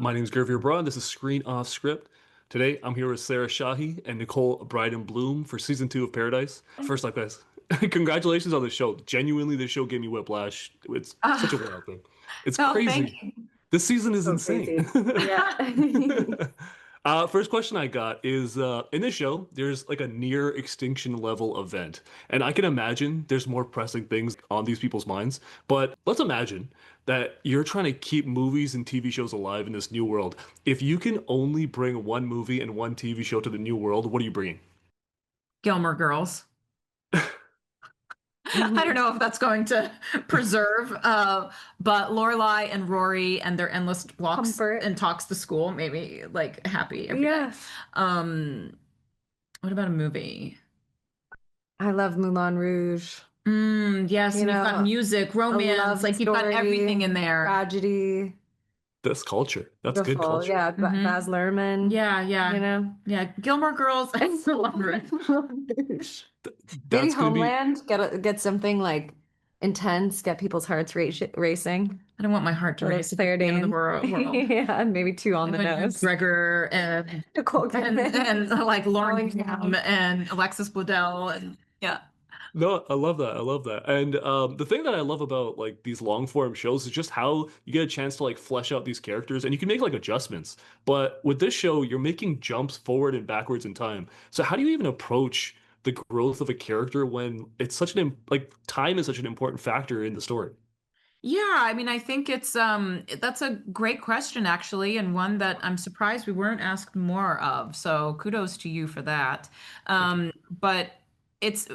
My name is Gurveer Brah, and this is Screen Off Script. Today, I'm here with Sarah Shahi and Nicole Brydon Bloom for season 2 of Paradise. First up, guys, congratulations on the show. Genuinely, this show gave me whiplash. It's such a Oh, wild thing. It's no, crazy. thank you. This season is So insane. crazy. Yeah. First question I got is in this show, there's like a near extinction level event. And I can imagine there's more pressing things on these people's minds. But let's imagine that you're trying to keep movies and TV shows alive in this new world. If you can only bring one movie and one TV show to the new world, what are you bringing? Gilmore Girls. I don't know if that's going to preserve, but Lorelai and Rory and their endless walks Comfort. and talks to school made me like happy every day. Yeah. What about a movie? I love Moulin Rouge. Yes, You and you've know, got music, A romance, love like you've got story, everything in there. tragedy. That's culture. That's good Beautiful. culture. Yeah. Baz Luhrmann. Yeah, yeah, You know? yeah. Gilmore Girls. I still love it. Th- Maybe That's gonna be Homeland. Get something like intense. Get people's hearts racing. I don't want my heart to Little race at Claire the end of the Danes. world. Yeah, and maybe two on the nose. Gregor and Nicole Kidman. and like Lauren Going Graham down. and Alexis Bledel and yeah. No, I love that. I love that. And the thing that I love about like these long form shows is just how you get a chance to like flesh out these characters and you can make like adjustments. But with this show, you're making jumps forward and backwards in time. So how do you even approach the growth of a character when it's such like time is such an important factor in the story? Yeah, I mean, I think it's that's a great question actually, and one that I'm surprised we weren't asked more of. So kudos to you for that. Thank you. But it's,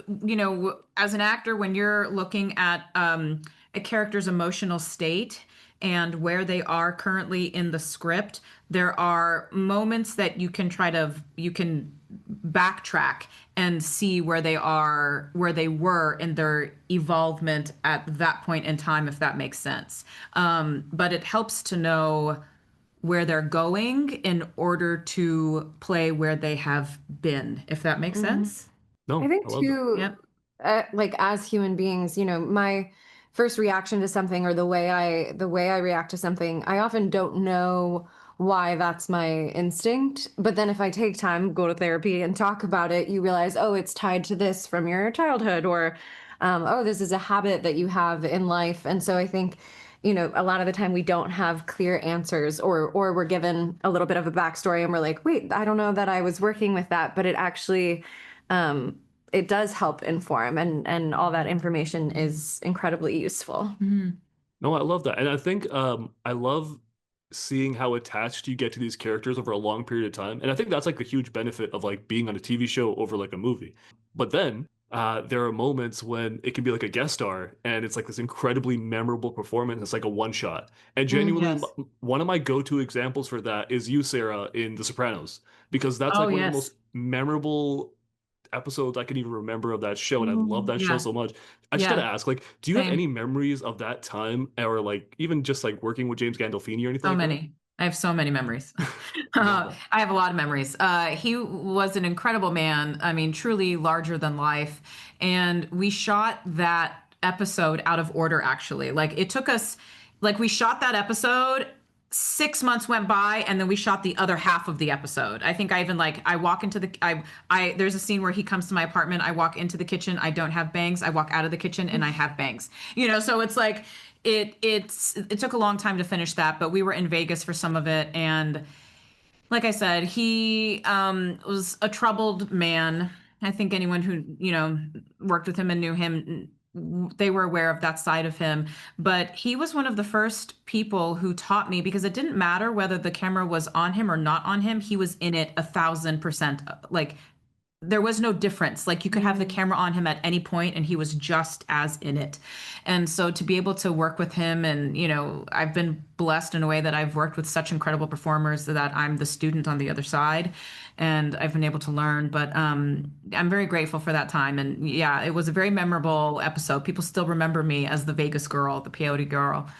as an actor, when you're looking at a character's emotional state and where they are currently in the script, there are moments that you can backtrack and see where they are, where they were in their evolvement at that point in time, if that makes sense. But it helps to know where they're going in order to play where they have been, if that makes sense. No, I think I love that. too, Yep. like as human beings, my first reaction to something or the way I react to something, I often don't know why that's my instinct. But then if I take time, go to therapy and talk about it, you realize, oh, it's tied to this from your childhood, or oh, this is a habit that you have in life. And so I think, a lot of the time we don't have clear answers, or we're given a little bit of a backstory and we're like, wait, I don't know that I was working with that, but it actually it does help inform, and all that information is incredibly useful. No, I love that. And I think I love seeing how attached you get to these characters over a long period of time. And I think that's like the huge benefit of like being on a TV show over like a movie. But then there are moments when it can be like a guest star and it's like this incredibly memorable performance. It's like a one shot. And genuinely, Yes. one of my go-to examples for that is you, Sarah, in The Sopranos, because that's Oh, like one of the yes. most memorable episodes I can even remember of that show, and I love that show Yeah. so much. I just gotta Yeah. ask, like, do you have Same. any memories of that time, or like even just like working with James Gandolfini or anything So like that? many. I have so many memories. Love that. I have a lot of memories. He was an incredible man. I mean, truly larger than life. And we shot that episode out of order, actually. Like it took us, like we shot that episode, 6 months went by, and then we shot the other half of the episode. I think I even like I walk into the there's a scene where he comes to my apartment. I walk into the kitchen. I don't have bangs. I walk out of the kitchen and I have bangs. So it's like it took a long time to finish that, but we were in Vegas for some of it, and like I said, he was a troubled man. I think anyone who worked with him and knew him, they were aware of that side of him. But he was one of the first people who taught me, because it didn't matter whether the camera was on him or not on him. He was in it 1,000%. Like there was no difference. Like you could have the camera on him at any point and he was just as in it. And so to be able to work with him, and I've been blessed in a way that I've worked with such incredible performers that I'm the student on the other side, and I've been able to learn. But I'm very grateful for that time. And yeah, it was a very memorable episode. People still remember me as the Vegas girl, the peyote girl.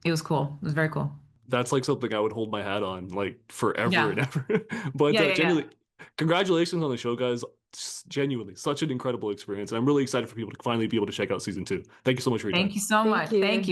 It was cool. It was very cool. That's like something I would hold my hat on like forever Yeah. and ever. But Yeah, yeah, yeah. genuinely, congratulations on the show, guys. Genuinely, such an incredible experience. And I'm really excited for people to finally be able to check out season 2. Thank you so much for your Thank time. you so much. Thank Thank you. you.